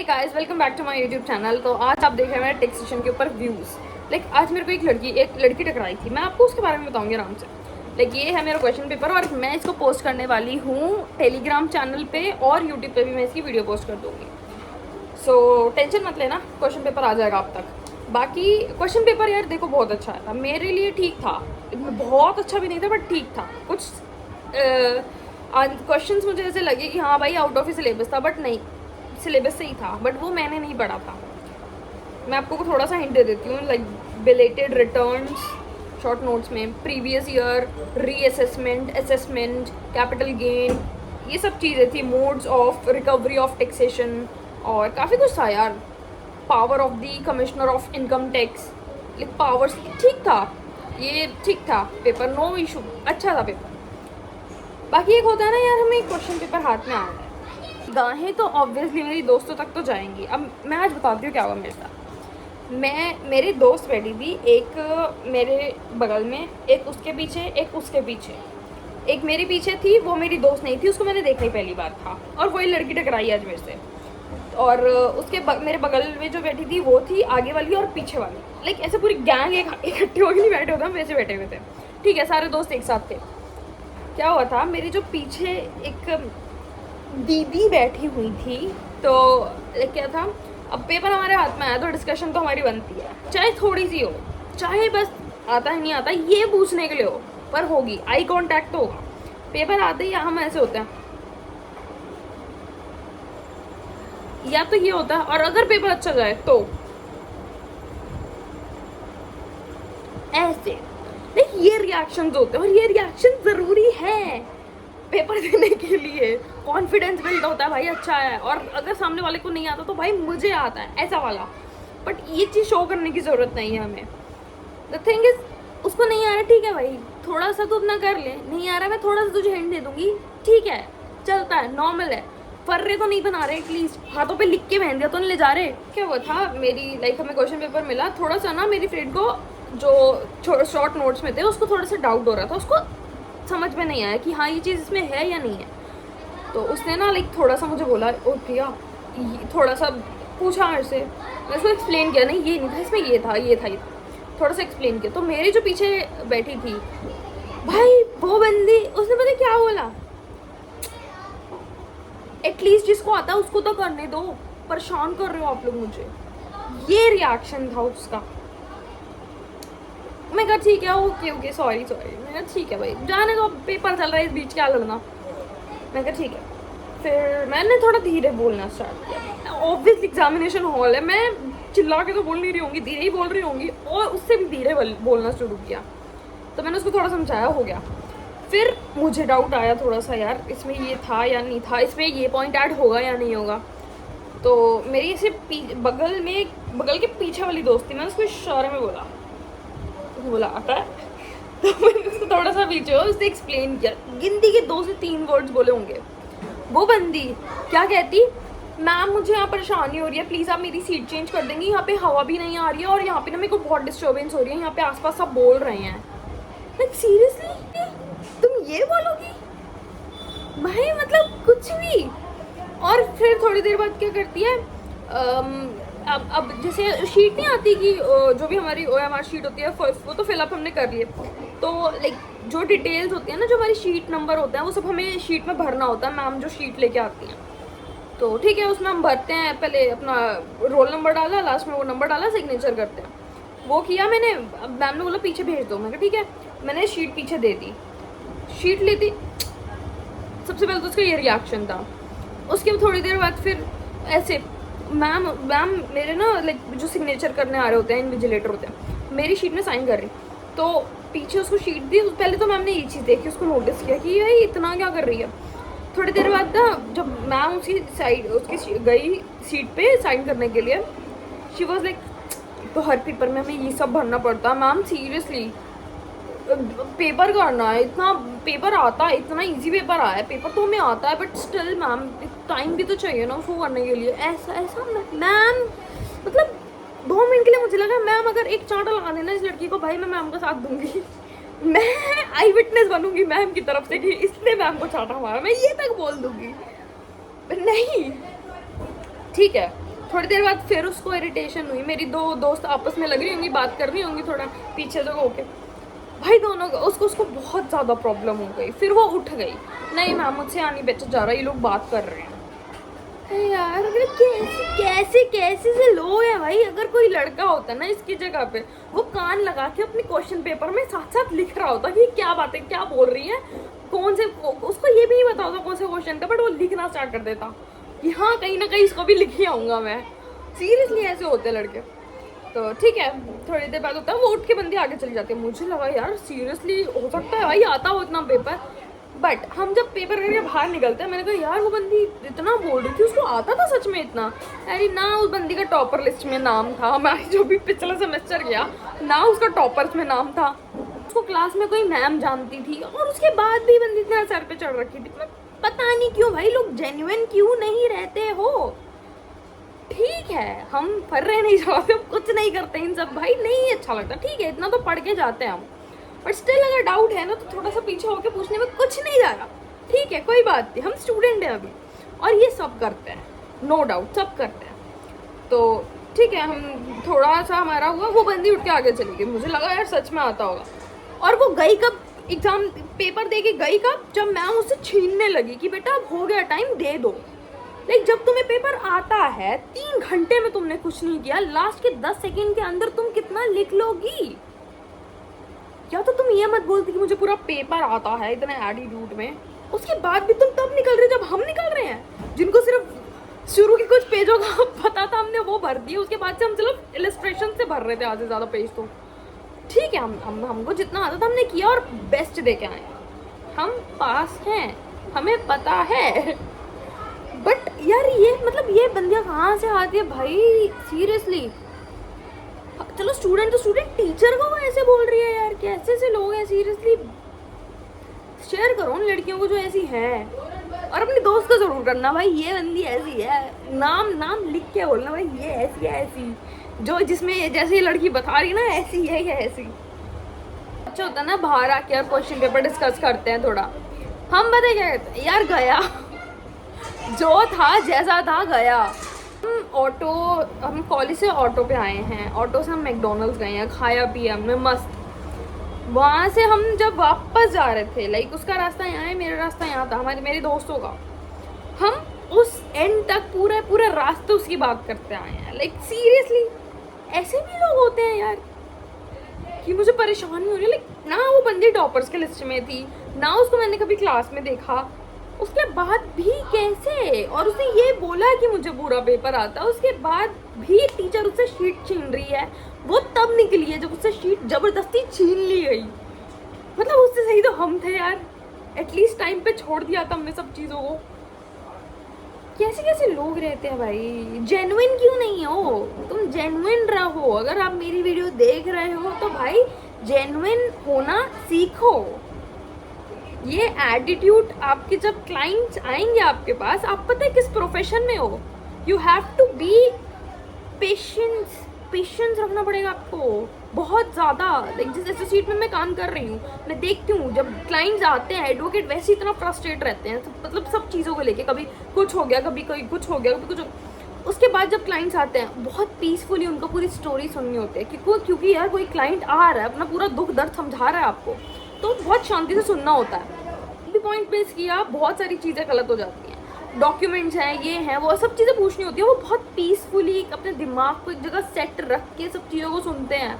Hey guys, welcome back to my YouTube channel. तो आज आप देख रहे हैं मेरे टेक सेशन के ऊपर व्यूज़। आज मेरे को एक लड़की टकराई थी। मैं आपको उसके बारे में बताऊंगी आराम से। ये है मेरा क्वेश्चन पेपर और मैं इसको पोस्ट करने वाली हूँ टेलीग्राम चैनल पे और यूट्यूब पे भी मैं इसकी वीडियो पोस्ट कर दूँगी। सो टेंशन मत लेना, क्वेश्चन पेपर आ जाएगा आप तक। बाकी क्वेश्चन पेपर यार देखो बहुत अच्छा था, मेरे लिए ठीक था, बहुत अच्छा भी नहीं था बट ठीक था। कुछ क्वेश्चंस मुझे ऐसे लगे कि हाँ भाई आउट ऑफ ही सिलेबस था, बट नहीं, सिलेबस से ही था, बट वो मैंने नहीं पढ़ा था। मैं आपको थोड़ा सा हिंट दे देती हूँ, like belated returns short notes में, previous year, reassessment, assessment, capital gain, ये सब चीज़ें थी, modes of recovery of taxation और काफ़ी कुछ था यार। Power of the commissioner of income tax, like powers, ठीक था, ये ठीक था पेपर, नो इशू, अच्छा था पेपर। बाकी एक होता है ना यार, हमें क्वेश्चन पेपर हाथ में आ रहा है, गाहें तो ऑब्वियसली मेरी दोस्तों तक तो जाएंगी। अब मैं आज बताती हूँ क्या हुआ मेरे साथ। मेरी दोस्त बैठी थी, एक मेरे बगल में, एक उसके पीछे, एक उसके पीछे, एक मेरे पीछे थी। वो मेरी दोस्त नहीं थी, उसको मैंने देखा ही पहली बार था, और वही लड़की टकराई आज मेरे से। और मेरे बगल में जो बैठी थी वो थी आगे वाली और पीछे वाली, लाइक ऐसे पूरी गैंग इकट्ठे होकर नहीं बैठे होते, हम वैसे बैठे हुए थे। ठीक है, सारे दोस्त एक साथ थे। क्या हुआ था, मेरे जो पीछे एक दीदी बैठी हुई थी, तो क्या था, अब पेपर हमारे हाथ में आया तो डिस्कशन तो हमारी बनती है, चाहे थोड़ी सी हो, चाहे बस आता है नहीं आता ये पूछने के लिए हो, पर होगी, आई कांटेक्ट तो होगा। पेपर आते ही हम ऐसे होते हैं, या तो ये होता है, और अगर पेपर अच्छा जाए तो ऐसे, ये रिएक्शंस होते हैं, और ये रिएक्शन जरूरी है पेपर देने के लिए। कॉन्फिडेंस बिल्ड होता है भाई, अच्छा है, और अगर सामने वाले को नहीं आता तो भाई मुझे आता है, ऐसा वाला। बट ये चीज़ शो करने की ज़रूरत नहीं है हमें। द थिंग इज, उसको नहीं आ रहा, ठीक है भाई, थोड़ा सा तो अपना कर ले, नहीं आ रहा मैं थोड़ा सा तुझे हिंट दे दूंगी, ठीक है, चलता है, नॉर्मल है। फर्रे तो नहीं बना रहे, एटलीस्ट हाथों पे लिख के पहन दिया तो नहीं ले जा रहे। क्या हुआ था, हमें क्वेश्चन पेपर मिला, थोड़ा सा ना मेरी फ्रेंड को जो शॉर्ट नोट्स में थे उसको थोड़ा सा डाउट हो रहा था, उसको समझ में नहीं आया कि हाँ ये चीज़ इसमें है या नहीं है। तो उसने ना थोड़ा सा मुझे बोला, ओ प्रिया, थोड़ा सा पूछा मेरे से, मैं उसको एक्सप्लेन किया, नहीं ये नहीं था इसमें, ये था, ये था, ये था, थोड़ा सा एक्सप्लेन किया। तो मेरे जो पीछे बैठी थी भाई, वो बंदी, उसने पता क्या बोला, एटलीस्ट जिसको आता है उसको तो करने दो, परेशान कर रहे हो आप लोग मुझे, ये रिएक्शन था उसका। मैं कहा ठीक है, ओके सॉरी, मैं कहा ठीक है भाई, जाने दो, पेपर चल रहा है, इस बीच क्या लड़ना। मैं कहा ठीक है। फिर मैंने थोड़ा धीरे बोलना स्टार्ट किया, ऑब्वियसली एग्जामिनेशन हॉल है, मैं चिल्ला के तो बोल नहीं रही होंगी, धीरे ही बोल रही होंगी, और उससे भी धीरे बोलना शुरू किया। तो मैंने उसको थोड़ा समझाया, हो गया। फिर मुझे डाउट आया थोड़ा सा, यार इसमें ये था या नहीं था, इसमें ये पॉइंट ऐड होगा या नहीं होगा। तो मेरी ऐसे बगल के पीछे वाली दोस्त थी, मैंने उसको इशारे में बोला आता है। तो मैंने उसको थोड़ा सा पीछे उसने एक्सप्लेन किया, गिनती के 2 से 3 वर्ड्स बोले होंगे। वो बंदी क्या कहती, मैम मुझे यहाँ परेशानी हो रही है, प्लीज़ आप मेरी सीट चेंज कर देंगी, यहाँ पे हवा भी नहीं आ रही है, और यहाँ पे ना मेरे को बहुत डिस्टर्बेंस हो रही है, यहाँ पे आसपास सब बोल रहे हैं। लाइक सीरियसली तुम ये बोलोगी भाई, मतलब कुछ भी। और फिर थोड़ी देर बाद क्या करती है, अब जैसे शीट नहीं आती कि जो भी हमारी OMR शीट होती है, वो तो फिलअप हमने कर लिए, तो जो डिटेल्स होती है ना, जो हमारी शीट नंबर होता है, वो सब हमें शीट में भरना होता है, मैम जो शीट लेके आती हैं। तो ठीक है, उसमें हम भरते हैं, पहले अपना रोल नंबर डाला, लास्ट में वो नंबर डाला, सिग्नेचर करते हैं, वो किया मैंने। मैम ने बोला पीछे भेज दो, मैं कहा ठीक है, मैंने शीट पीछे दे दी, शीट लेती, सबसे पहले तो उसका ये रिएक्शन था। उसके थोड़ी देर बाद फिर ऐसे, मैम मेरे ना जो सिग्नेचर करने आ रहे होते हैं, इन्विजिलेटर होते हैं, मेरी शीट में साइन कर रही, तो पीछे उसको शीट दी। पहले तो मैम ने ये चीज़ देखी, उसको नोटिस किया कि ये इतना क्या कर रही है। थोड़ी देर बाद ना जब मैम उसकी गई सीट पे साइन करने के लिए, शी वॉज लाइक, तो हर पेपर में हमें ये सब भरना पड़ता, मैम सीरियसली पेपर करना है, इतना पेपर आता है, इतना इजी पेपर आया है, पेपर तो हमें आता है, बट स्टिल मैम टाइम भी तो चाहिए ना उसको करने के लिए। ऐसा मैम, मतलब 2 मिनट के लिए मुझे लगा मैम अगर एक चांटा लगा देना इस लड़की को, भाई मैं मैम का साथ दूंगी, मैं आई विटनेस बनूंगी मैम की तरफ से कि इसने मैम को चांटा मारा, मैं ये तक बोल दूंगी। नहीं ठीक है, थोड़ी देर बाद फिर उसको इरिटेशन हुई, मेरी दो दोस्त आपस में लग रही होंगी, बात कर रही होंगी थोड़ा पीछे से होके, भाई दोनों उसको बहुत ज़्यादा प्रॉब्लम हो गई। फिर वो उठ गई, नहीं मैम मुझसे आनी बेटा जा रहा, ये लोग बात कर रहे हैं। यार अगर कैसे कैसे से लोग हैं भाई। अगर कोई लड़का होता ना इसकी जगह पे, वो कान लगा के अपने क्वेश्चन पेपर में साथ साथ लिख रहा होता कि क्या बातें क्या बोल रही है, कौन से, उसको ये भी नहीं पता होता कौन से क्वेश्चन का, बट वो लिखना स्टार्ट कर देता कि हाँ कहीं ना कहीं इसको भी लिख ही आऊँगा मैं। सीरियसली ऐसे होते हैं लड़के। तो ठीक है, थोड़ी देर बाद होता है वो उठ के बंदी आगे चली जाती है। मुझे लगा यार सीरियसली हो सकता है भाई आता हो इतना पेपर, बट हम जब पेपर करके बाहर निकलते हैं, मैंने कहा यार वो बंदी इतना बोल रही थी, उसको आता था सच में इतना? अरे ना, उस बंदी का टॉपर लिस्ट में नाम था, मैं जो भी पिछला सेमेस्टर गया ना उसका टॉपर्स में नाम था, उसको क्लास में कोई मैम जानती थी, और उसके बाद भी बंदी इतना सर पे चढ़ रखी थी। पता नहीं क्यों भाई लोग जेन्युइन क्यों नहीं रहते हो। ठीक है हम पढ़ रहे नहीं जाते, कुछ नहीं करते इन सब, भाई नहीं अच्छा लगता, ठीक है इतना तो पढ़ के जाते हैं हम, बट स्टिल अगर डाउट है ना तो थोड़ा सा पीछे होके पूछने में कुछ नहीं जा रहा। ठीक है कोई बात नहीं, हम स्टूडेंट हैं अभी, और ये सब करते हैं, नो डाउट सब करते हैं। तो ठीक है हम थोड़ा सा हमारा हुआ, वो बंदी उठ के आगे चली गई। मुझे लगा यार सच में आता होगा, और वो गई कब, एग्जाम पेपर दे के गई कब, जब मैम उससे छीनने लगी कि बेटा अब हो गया टाइम दे दो। लाइक जब तुम्हें पेपर आता है 3 घंटे में तुमने कुछ नहीं किया, लास्ट के 10 सेकेंड के अंदर तुम कितना लिख लोगी? या तो तुम ये मत बोलती कि मुझे पूरा पेपर आता है इतना एटीट्यूड में, उसके बाद भी तुम तब निकल रहे जब हम निकल रहे हैं, जिनको सिर्फ शुरू के कुछ पेजों का पता था हमने वो भर दिए, उसके बाद से हम सिर्फ इलस्ट्रेशन से भर रहे थे आधे ज़्यादा पेज। तो ठीक है हमको जितना आता था हमने किया और बेस्ट दे के आए, हम पास हैं, हमें पता है। बट यार ये मतलब ये बंदियाँ कहाँ से आती है भाई सीरियसली। चलो स्टूडेंट तो स्टूडेंट, टीचर को वो ऐसे बोल रही है यार, कैसे से लोग हैं सीरियसली। शेयर करो उन लड़कियों को जो ऐसी हैं, और अपने दोस्त को जरूर करना भाई ये बंदी ऐसी है, नाम लिख के बोलना भाई ये ऐसी है, ऐसी जो जिसमें जैसे ये लड़की बता रही ना ऐसी है या ऐसी। अच्छा होता ना बाहर आके यार क्वेश्चन पेपर डिस्कस करते हैं थोड़ा, हम बताए क्या कहते हैं यार, गया जो था जैसा था गया। हम कॉलेज से ऑटो पे आए हैं, ऑटो से हम मैकडोनल्ड्स गए हैं, खाया पिया हमने मस्त। वहाँ से हम जब वापस जा रहे थे, लाइक उसका रास्ता यहाँ है, मेरा रास्ता यहाँ था, मेरे दोस्तों का, हम उस एंड तक पूरे रास्ते उसकी बात करते आए हैं। लाइक सीरियसली ऐसे भी लोग होते हैं यार कि मुझे परेशानी हो रही है। लाइक ना वो बंदी टॉपर्स के लिस्ट में थी, ना उसको मैंने कभी क्लास में देखा, उसके बाद भी कैसे, और उसने ये बोला कि मुझे पूरा पेपर आता है, उसके बाद भी टीचर उससे शीट छीन रही है। वो तब निकली है जब उससे शीट जबरदस्ती छीन ली गई। मतलब उससे सही तो हम थे यार, एटलीस्ट टाइम पे छोड़ दिया था हमने सब चीज़ों को। कैसे कैसे लोग रहते हैं भाई, जेन्युइन क्यों नहीं हो तुम? जेन्युइन रहो, अगर आप मेरी वीडियो देख रहे हो तो भाई जेन्युइन होना सीखो। ये एटीट्यूड आपके जब क्लाइंट्स आएंगे आपके पास, आप पता है किस प्रोफेशन में हो, you have to be patience रखना पड़ेगा आपको बहुत ज़्यादा। लाइक जिस एसोसिएट में मैं काम कर रही हूँ, मैं देखती हूँ जब क्लाइंट्स आते हैं एडवोकेट वैसे इतना फ्रस्ट्रेट रहते हैं, मतलब सब चीज़ों को लेके, कभी कुछ हो गया, कभी कोई कुछ हो गया, कभी कुछ। उसके बाद जब क्लाइंट्स आते हैं बहुत पीसफुली उनको पूरी स्टोरी सुननी होती है, क्योंकि यार कोई क्लाइंट आ रहा है अपना पूरा दुख दर्द समझा रहा है आपको, तो बहुत शांति से सुनना होता है। भी पॉइंट पेश किया, बहुत सारी चीज़ें गलत हो जाती हैं, डॉक्यूमेंट्स हैं, ये हैं, वो सब चीज़ें पूछनी होती है, वो बहुत पीसफुली अपने दिमाग को एक जगह सेट रख के सब चीज़ों को सुनते हैं,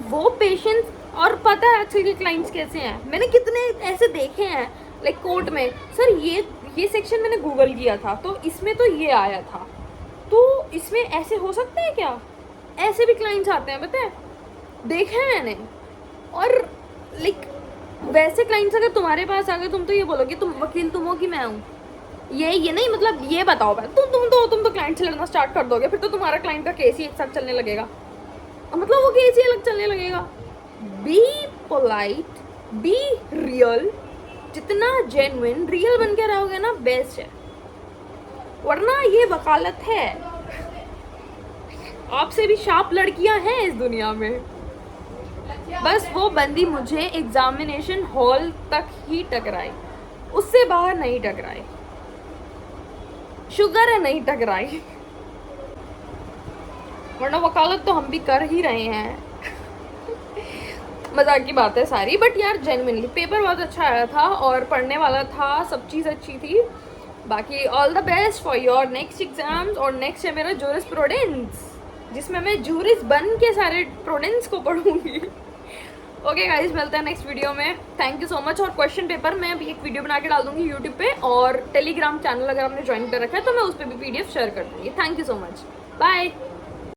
वो पेशेंस। और पता है आजकल के क्लाइंट्स कैसे हैं, मैंने कितने ऐसे देखे हैं लाइक कोर्ट में, सर ये सेक्शन मैंने गूगल किया था तो इसमें तो ये आया था, तो इसमें ऐसे हो सकता है क्या? ऐसे भी क्लाइंट्स आते हैं, पता है, देखे हैं मैंने। और लाइक वैसे क्लाइंट्स अगर तुम्हारे पास आ गए, तुम तो ये बोलोगे तुम वकील तुम हो कि मैं हूँ, ये नहीं, मतलब ये बताओ भाई, तुम तो क्लाइंट से लड़ना स्टार्ट कर दोगे, फिर तो तुम्हारा क्लाइंट का केस ही एक साथ चलने लगेगा, मतलब वो केस ही अलग चलने लगेगा। बी पोलाइट, बी रियल, जितना जेन्युइन रियल बन के रहोगे ना बेस्ट है, वरना ये वकालत है। आपसे भी शार्प लड़कियां हैं इस दुनिया में, बस वो बंदी मुझे एग्जामिनेशन हॉल तक ही टकराई, उससे बाहर नहीं टकराई, शुगर है नहीं टकराई। वरना वकालत तो हम भी कर ही रहे हैं। मजाक की बात है सारी, बट यार जेन्युइनली पेपर बहुत अच्छा आया था और पढ़ने वाला था, सब चीज़ अच्छी थी। बाकी all the best for your next exams. और नेक्स्ट है मेरा जूरिस प्रूडेंस, जिसमें मैं जूरिस बन के सारे प्रूडेंस को पढ़ूंगी। ओके गाइस, मिलते हैं नेक्स्ट वीडियो में। Thank you so much. और क्वेश्चन पेपर मैं अभी एक वीडियो बना के डाल दूंगी यूट्यूब पे, और टेलीग्राम चैनल अगर आपने ज्वाइन कर रखा है तो मैं उस पर भी PDF शेयर कर दूंगी। Thank you so much, bye.